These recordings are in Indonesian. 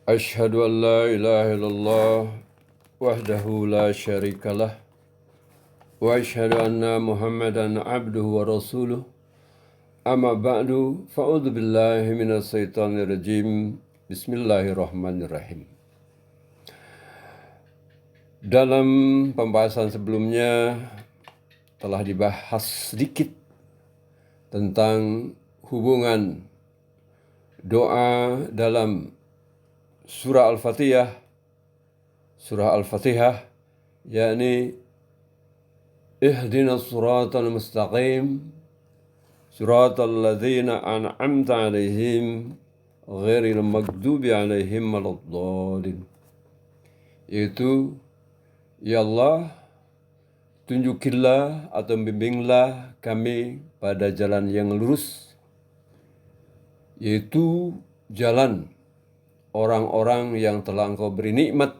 Asyhadu an la ilaha illallah wahdahu la syarikalah wa asyhadu anna Muhammadan abduhu wa rasuluh. Amma ba'du, fa'udzu billahi minas syaitonir rajim. Bismillahirrahmanirrahim. Dalam pembahasan sebelumnya telah dibahas sedikit tentang hubungan doa dalam surah Al-Fatihah, yakni ihdinas siratal mustaqim siratal ladzina an'amta alaihim ghairil maghdubi alaihim waladdallin. Yaitu, ya Allah, tunjukilah atau bimbinglah kami pada jalan yang lurus, yaitu jalan orang-orang yang telah Engkau beri nikmat,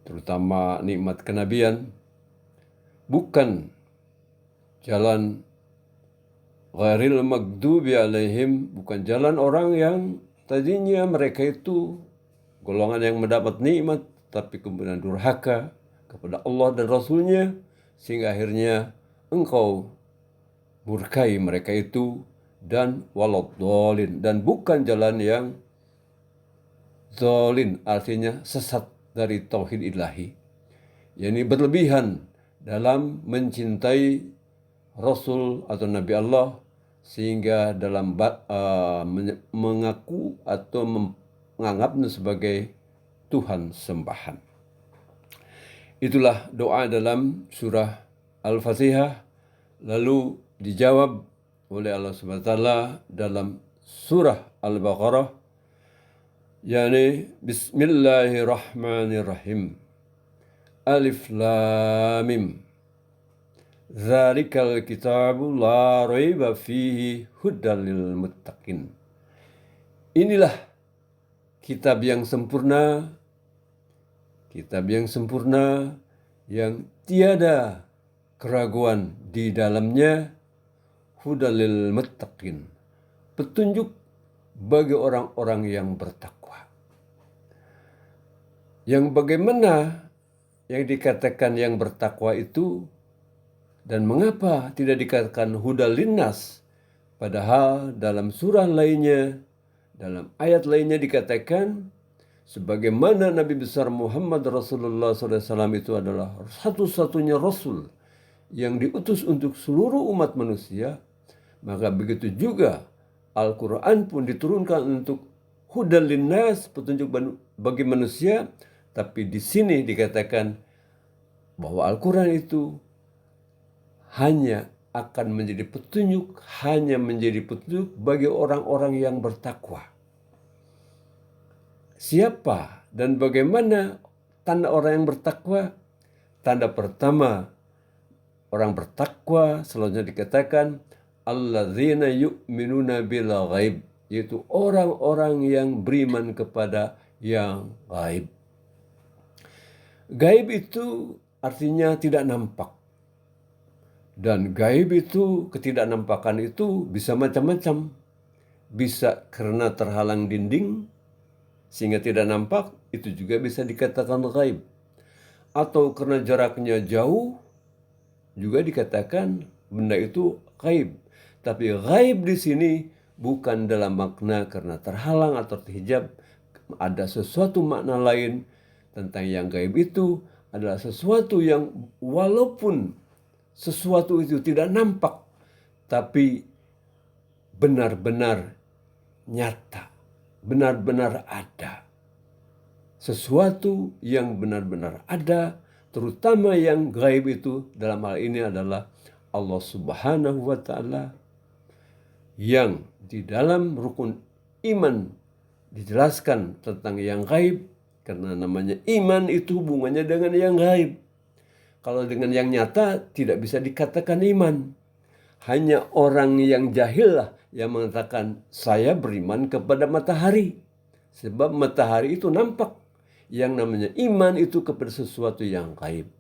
terutama nikmat kenabian, bukan jalan ghairil maghdubi alaihim, bukan jalan orang yang tadinya mereka itu golongan yang mendapat nikmat, tapi kemudian durhaka kepada Allah dan Rasulnya, sehingga akhirnya Engkau murkai mereka itu, dan waladdallin, dan bukan jalan yang dzalin, artinya sesat dari tauhid ilahi, yakni berlebihan dalam mencintai Rasul atau Nabi Allah, sehingga dalam mengaku atau menganggapnya sebagai Tuhan sembahan. Itulah doa dalam surah Al-Fatihah, lalu dijawab oleh Allah Subhanahu wa taala dalam surah Al-Baqarah, yakni Bismillahirrahmanirrahim. Alif Lam Mim. Dzalikal kitabu la raiba fihi hudal lil muttaqin. Inilah kitab yang sempurna, yang tiada keraguan di dalamnya, hudal lil muttaqin, petunjuk bagi orang-orang yang bertakwa. Yang bagaimana yang dikatakan yang bertakwa itu, dan mengapa tidak dikatakan hudal linnas, padahal dalam surah lainnya, dalam ayat lainnya dikatakan sebagaimana Nabi besar Muhammad Rasulullah SAW itu adalah satu-satunya Rasul yang diutus untuk seluruh umat manusia, maka begitu juga Al-Quran pun diturunkan untuk hudal linnas, petunjuk bagi manusia. Tapi di sini dikatakan bahwa Al-Quran itu hanya akan menjadi petunjuk bagi orang-orang yang bertakwa. Siapa dan bagaimana tanda orang yang bertakwa? Tanda pertama orang bertakwa selanjutnya dikatakan alladzina yu'minuna bil ghaib, yaitu orang-orang yang beriman kepada yang gaib. Gaib itu artinya tidak nampak. Dan gaib itu, ketidaknampakan itu bisa macam-macam. Bisa karena terhalang dinding sehingga tidak nampak, itu juga bisa dikatakan gaib. Atau karena jaraknya jauh, juga dikatakan benda itu gaib. Tapi gaib di sini bukan dalam makna karena terhalang atau terhijab. Ada sesuatu makna lain tentang yang gaib itu, adalah sesuatu yang walaupun sesuatu itu tidak nampak, tapi benar-benar nyata, benar-benar ada. Sesuatu yang benar-benar ada, terutama yang gaib itu dalam hal ini adalah Allah Subhanahu wa taala, yang di dalam rukun iman dijelaskan tentang yang gaib, karena namanya iman itu hubungannya dengan yang gaib. Kalau dengan yang nyata tidak bisa dikatakan iman. Hanya orang yang jahil lah yang mengatakan saya beriman kepada matahari. Sebab matahari itu nampak. Yang namanya iman itu kepada sesuatu yang gaib.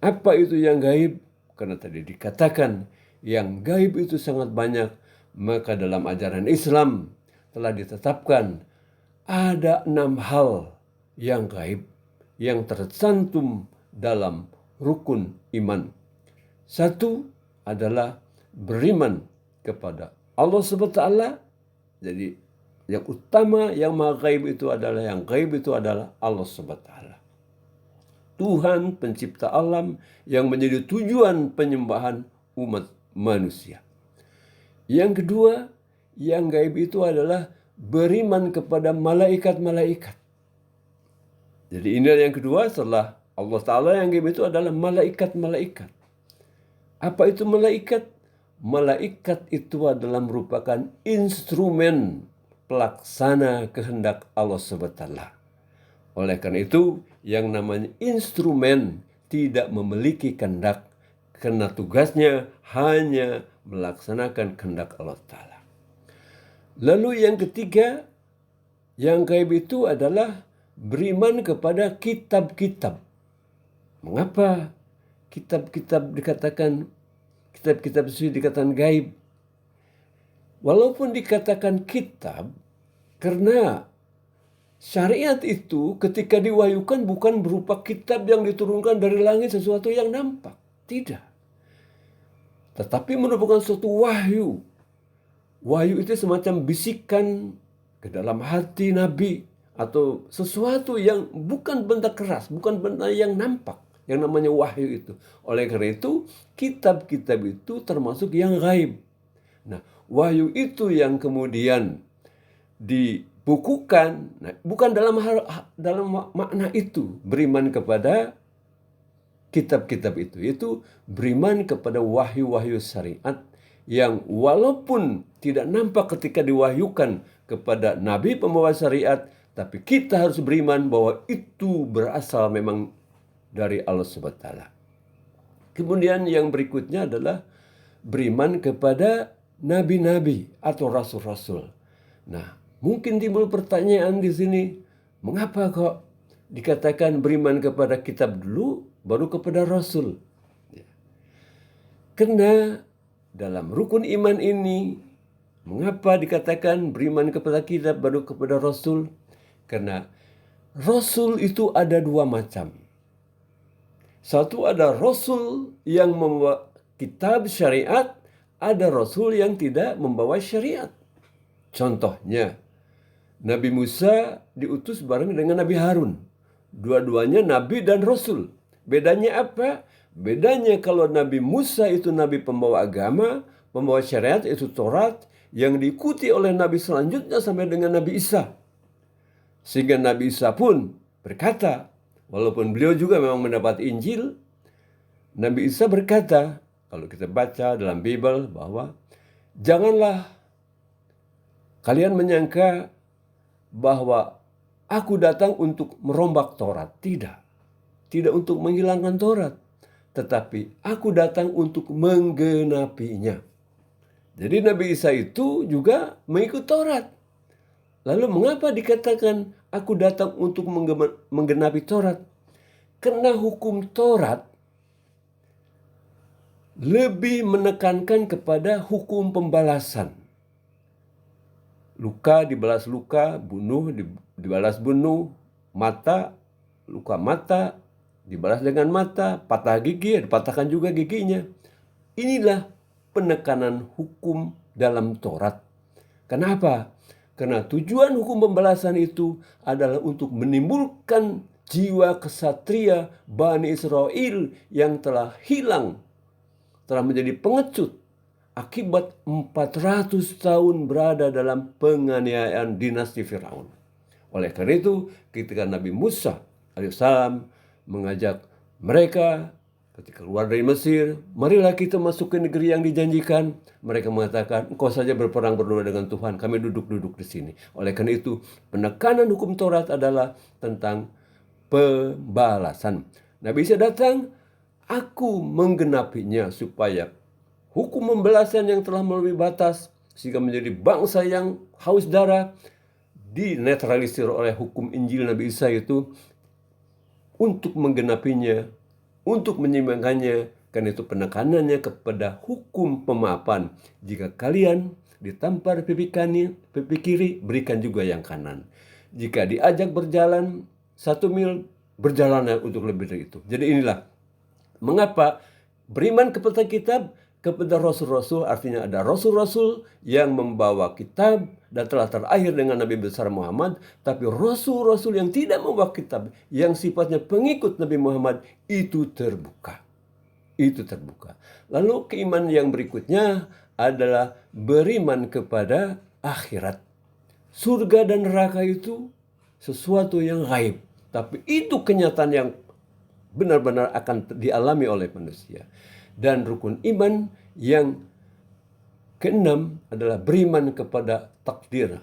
Apa itu yang gaib? Karena tadi dikatakan yang gaib itu sangat banyak. Maka dalam ajaran Islam telah ditetapkan ada 6 hal yang gaib yang tercantum dalam rukun iman. Satu adalah beriman kepada Allah SWT. Jadi yang utama, yang maha gaib itu adalah, Allah SWT. Tuhan pencipta alam yang menjadi tujuan penyembahan umat manusia. Yang kedua, yang gaib itu adalah beriman kepada malaikat-malaikat. Jadi ini yang kedua setelah Allah Ta'ala, yang gaib itu adalah malaikat-malaikat. Apa itu malaikat? Malaikat itu adalah merupakan instrumen pelaksana kehendak Allah SWT. Oleh karena itu, yang namanya instrumen tidak memiliki kehendak, karena tugasnya hanya melaksanakan kehendak Allah Ta'ala. Lalu yang ketiga, yang gaib itu adalah beriman kepada kitab-kitab. Mengapa kitab-kitab dikatakan gaib? Walaupun dikatakan kitab, karena syariat itu ketika diwahyukan bukan berupa kitab yang diturunkan dari langit, sesuatu yang nampak. Tidak. Tetapi merupakan suatu wahyu. Wahyu itu semacam bisikan ke dalam hati Nabi, atau sesuatu yang bukan benda keras, bukan benda yang nampak, yang namanya wahyu itu. Oleh karena itu, kitab-kitab itu termasuk yang gaib. Nah, wahyu itu yang kemudian dibukukan, bukan dalam makna itu beriman kepada kitab-kitab itu beriman kepada wahyu-wahyu syariat yang walaupun tidak nampak ketika diwahyukan kepada Nabi pembawa syariat, tapi kita harus beriman bahwa itu berasal memang dari Allah SWT. Kemudian yang berikutnya adalah beriman kepada nabi-nabi atau rasul-rasul. Nah, mungkin timbul pertanyaan di sini, mengapa kok dikatakan beriman kepada kitab dulu, baru kepada rasul? Karena dalam rukun iman ini, mengapa dikatakan beriman kepada kitab baru kepada rasul? Karena rasul itu ada dua macam. Satu, ada rasul yang membawa kitab syariat, ada rasul yang tidak membawa syariat. Contohnya, Nabi Musa diutus bareng dengan Nabi Harun. Dua-duanya nabi dan rasul. Bedanya apa? Bedanya kalau Nabi Musa itu nabi pembawa agama, pembawa syariat, itu Taurat, yang diikuti oleh nabi selanjutnya sampai dengan Nabi Isa. Sehingga Nabi Isa pun berkata, walaupun beliau juga memang mendapat Injil, Nabi Isa berkata, kalau kita baca dalam Bible, bahwa janganlah kalian menyangka bahwa aku datang untuk merombak Taurat. Tidak untuk menghilangkan Taurat, tetapi aku datang untuk menggenapinya. Jadi Nabi Isa itu juga mengikut Taurat. Lalu mengapa dikatakan aku datang untuk menggenapi Taurat? Karena hukum Taurat lebih menekankan kepada hukum pembalasan. Luka dibalas luka, bunuh dibalas bunuh, luka mata dibalas dengan mata, patah gigi dipatahkan juga giginya. Inilah penekanan hukum dalam Taurat. Kenapa? Karena tujuan hukum pembalasan itu adalah untuk menimbulkan jiwa kesatria Bani Israel yang telah hilang, telah menjadi pengecut akibat 400 tahun berada dalam penganiayaan dinasti Firaun. Oleh karena itu, ketika Nabi Musa alaihissalam mengajak mereka ketika keluar dari Mesir, marilah kita masuk ke negeri yang dijanjikan. Mereka mengatakan, engkau saja berperang berdua dengan Tuhan, kami duduk-duduk di sini. Oleh karena itu, penekanan hukum Taurat adalah tentang pembalasan. Nabi Isa datang, aku menggenapinya supaya hukum pembalasan yang telah melebihi batas, sehingga menjadi bangsa yang haus darah, dinetralisir oleh hukum Injil Nabi Isa itu, untuk menggenapinya, untuk menyeimbangkannya. Karena itu penekanannya kepada hukum pemaafan. Jika kalian ditampar pipi kiri, berikan juga yang kanan. Jika diajak berjalan 1 mil, berjalanlah untuk lebih dari itu. Jadi inilah mengapa beriman kepada kitab, kepada rasul-rasul, artinya ada rasul-rasul yang membawa kitab dan telah terakhir dengan Nabi besar Muhammad. Tapi rasul-rasul yang tidak membawa kitab, yang sifatnya pengikut Nabi Muhammad, itu terbuka. Itu terbuka. Lalu keimanan yang berikutnya adalah beriman kepada akhirat. Surga dan neraka itu sesuatu yang gaib, tapi itu kenyataan yang benar-benar akan dialami oleh manusia. Dan rukun iman yang keenam adalah beriman kepada takdir,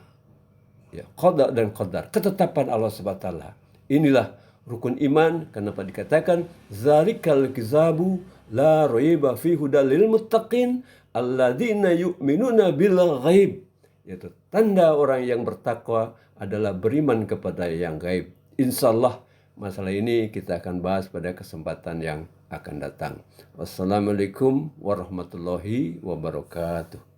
ya, qada dan qadar, ketetapan Allah Subhanahu wa taala. Inilah rukun iman. Kenapa dikatakan zalikal kizabu la raiba fi hudal lil muttaqin alladzina yu'minuna bil ghaib, yaitu tanda orang yang bertakwa adalah beriman kepada yang gaib. Insyaallah masalah ini kita akan bahas pada kesempatan yang akan datang. Wassalamualaikum warahmatullahi wabarakatuh.